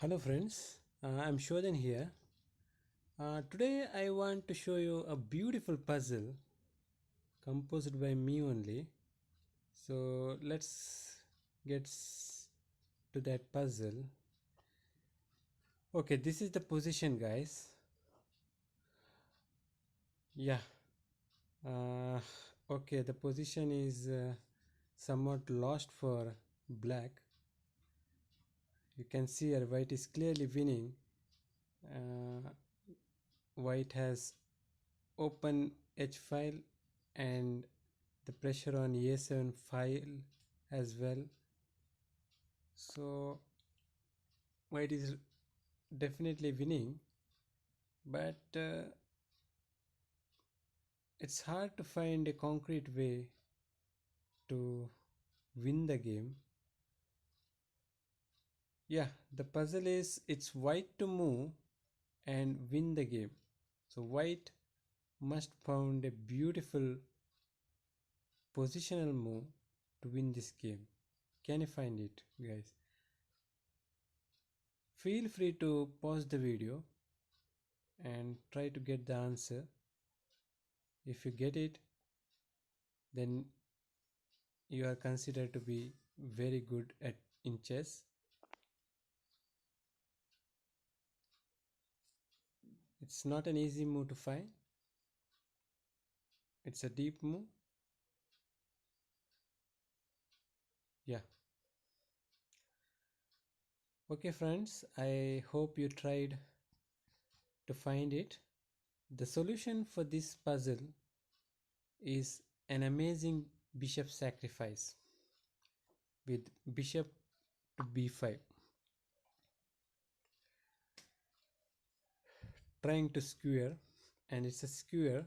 Hello friends, I'm Shodhan here. Today I want to show you a beautiful puzzle composed by me only. So let's get to that puzzle. Okay, this is the position, guys. Yeah. Uh, okay, the position is somewhat lost for black. You can see here white is clearly winning. Uh, White has open H file and the pressure on A7 file as well. So white is definitely winning, but it's hard to find a concrete way to win the game. Yeah, the puzzle is it's white to move and win the game. So white must found a beautiful positional move to win this game. Can you find it, guys? Feel free to pause the video and try to get the answer. If you get it, then you are considered to be very good at in chess. It's not an easy move to find. It's a deep move. Yeah. Okay, friends, I hope you tried to find it. The solution for this puzzle is an amazing bishop sacrifice with bishop to b5, trying to square, and it's a square.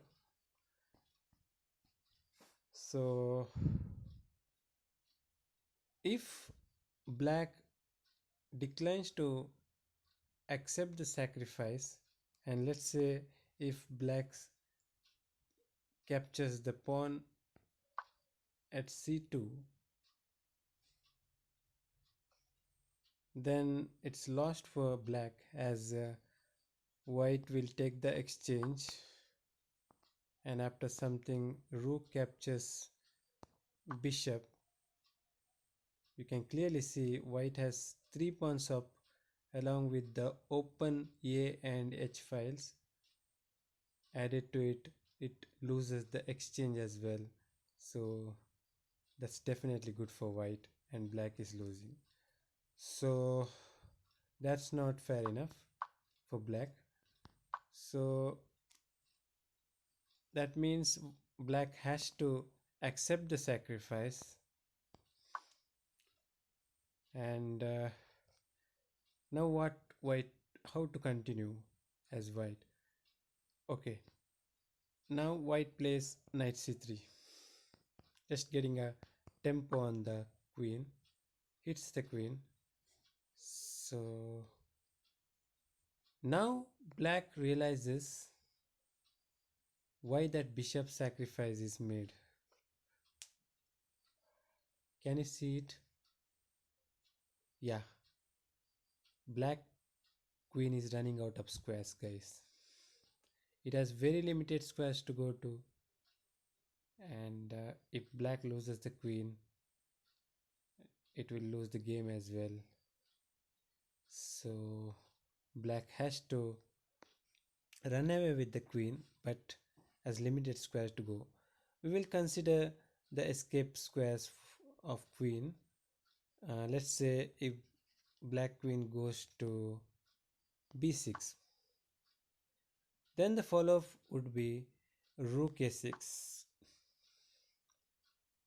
So if black declines to accept the sacrifice, and let's say if black captures the pawn at c2, then it's lost for black as white will take the exchange, and after something rook captures bishop, you can clearly see white has 3 pawns up along with the open a and h files added to it. It loses the exchange as well, so that's definitely good for white, and black is losing. So that's not fair enough for black. So that means black has to accept the sacrifice, and now what white, how to continue as white? Okay, now white plays knight c3, just getting a tempo on the queen, hits the queen. So now black realizes why that bishop sacrifice is made. Can you see it? Yeah, black queen is running out of squares, guys. It has very limited squares to go to, and if black loses the queen, it will lose the game as well. So black has to run away with the queen, but has limited squares to go. We will consider the escape squares of queen. Let's say if black queen goes to b6, then the follow-up would be rook a6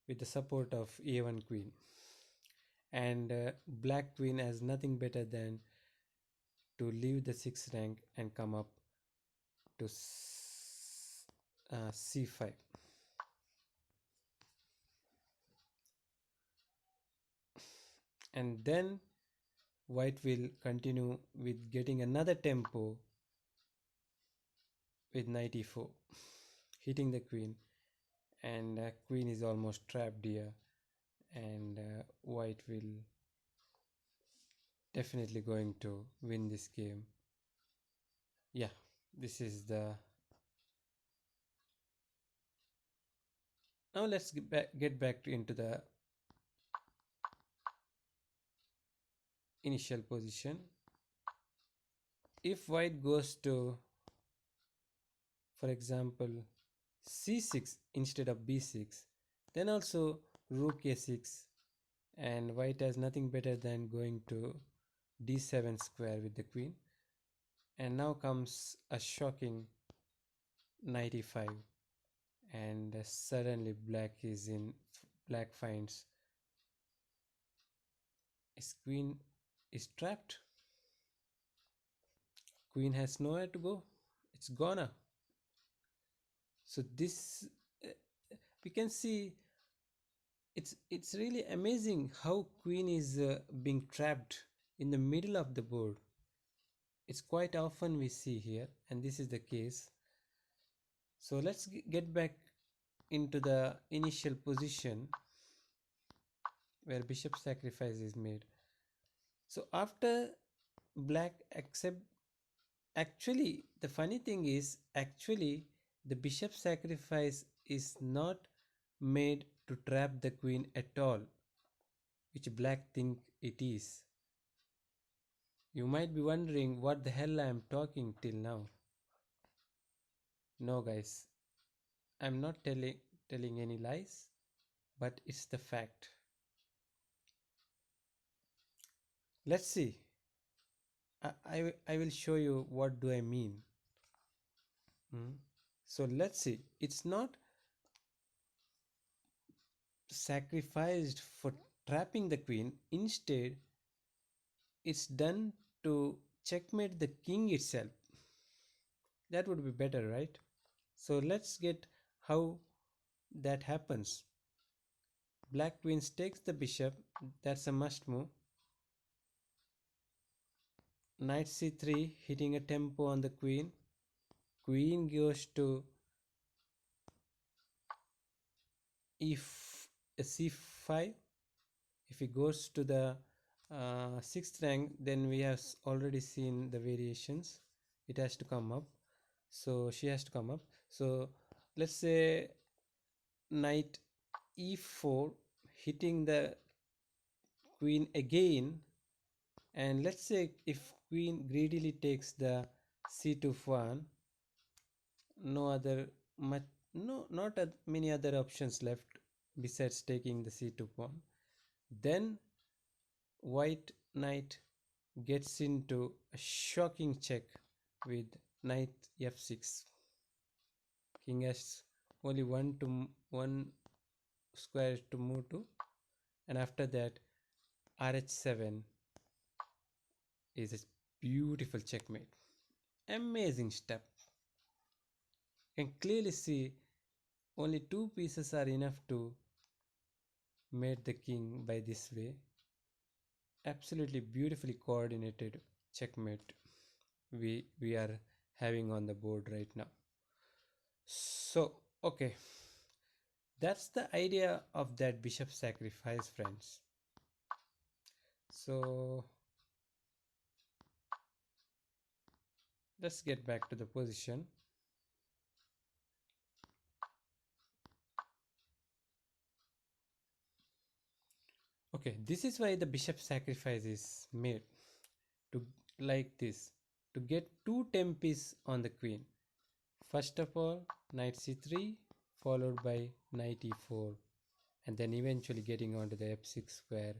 with the support of a1 queen, and black queen has nothing better than to leave the 6th rank and come up to c5. And then white will continue with getting another tempo with knight e4, hitting the queen, and queen is almost trapped here, and white will definitely going to win this game. Yeah, this is the. Now let's get back into the initial position. If white goes to, for example, c6 instead of b6, then also rook a6, and white has nothing better than going to d7 square with the queen. And now comes a shocking knight e5, and suddenly black finds his queen is trapped. Queen has nowhere to go. It's gone. So this, uh, we can see, it's really amazing how queen is being trapped in the middle of the board. It's quite often we see here, and this is the case. So let's get back into the initial position where bishop sacrifice is made. So after black accept, actually the funny thing is, actually the bishop sacrifice is not made to trap the queen at all, which black think it is. You might be wondering what the hell I am talking till now. No guys, I'm not telling any lies, but it's the fact. Let's see. I will show you what do I mean. Hmm? So let's see. It's not sacrificed for trapping the queen. Instead, it's done to checkmate the king itself. That would be better, right? So let's get how that happens. Black queen takes the bishop. That's a must move. Knight c3, hitting a tempo on the queen. Queen goes to c5. If it goes to the sixth rank, then we have already seen the variations. It has to come up. So she has to come up. So let's say knight e4, hitting the queen again. And let's say if queen greedily takes the c2 pawn, no other much, no, not many other options left besides taking the c2 pawn. Then white knight gets into a shocking check with knight f6. King has only one square to move to, and after that rh7 is a beautiful checkmate. Amazing step. You can clearly see only two pieces are enough to mate the king by this way. Absolutely beautifully coordinated checkmate we are having on the board right now. So okay, that's the idea of that bishop sacrifice, friends. So let's get back to the position. Okay, this is why the bishop sacrifice is made, to like this, to get two tempes on the queen. First of all, knight c3 followed by knight e4, and then eventually getting onto the f6 square,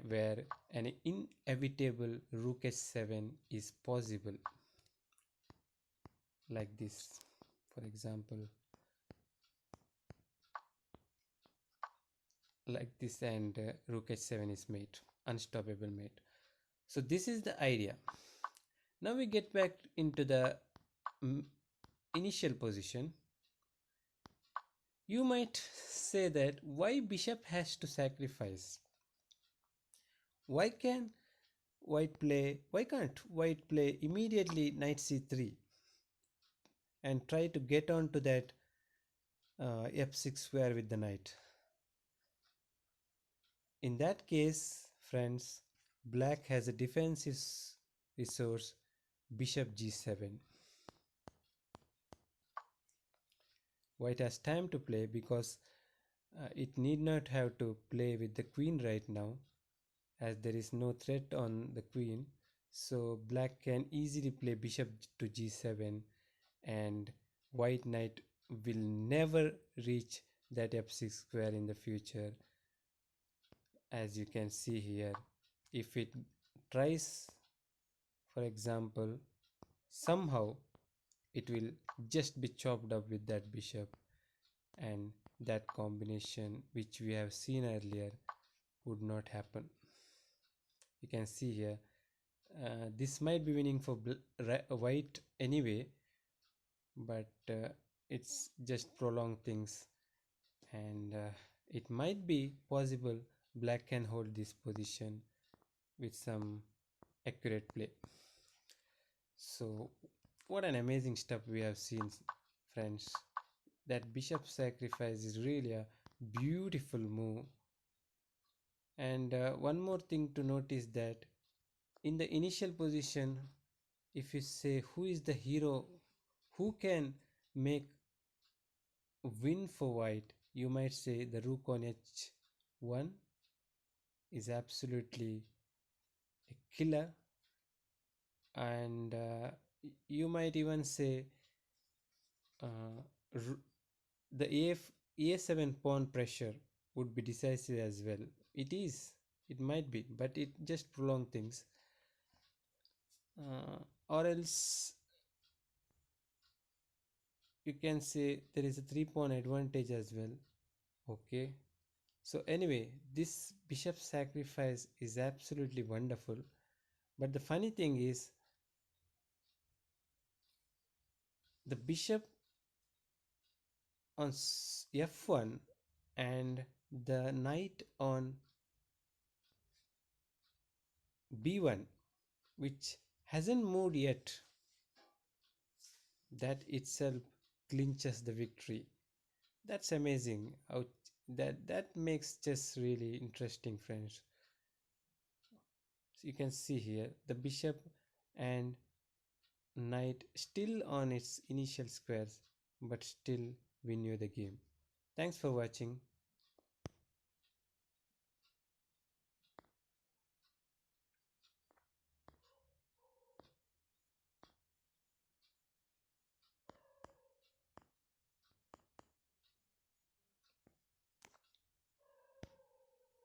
where an inevitable rook h7 is possible, like this. For example, like this, and rook h7 is mate, unstoppable mate. So this is the idea. Now we get back into the initial position. You might say that why bishop has to sacrifice? Why can why can't white play immediately knight c3 and try to get onto that f6 square with the knight? In that case, friends, Black has a defensive resource, bishop g7. White has time to play because it need not have to play with the queen right now, as there is no threat on the queen. So black can easily play bishop to g7, and white knight will never reach that f6 square in the future. As you can see here, if it tries, for example, somehow it will just be chopped up with that bishop, and that combination which we have seen earlier would not happen. You can see here, this might be winning for white anyway, but it's just prolonged things, and it might be possible black can hold this position with some accurate play. So what an amazing stuff we have seen, friends. That bishop sacrifice is really a beautiful move. And one more thing to notice, that in the initial position, if you say who is the hero, who can make win for white, you might say the rook on h1 is absolutely a killer. And you might even say uh, the a7 pawn pressure would be decisive as well. It is, it might be, but it just prolong things. Or else you can say there is a 3 pawn advantage as well. Okay, so anyway, this bishop sacrifice is absolutely wonderful. But the funny thing is, the bishop on f1 and the knight on b1, which hasn't moved yet, that itself clinches the victory. That's amazing. That makes chess really interesting, friends. So you can see here the bishop and knight still on its initial squares, but still win you the game. Thanks for watching.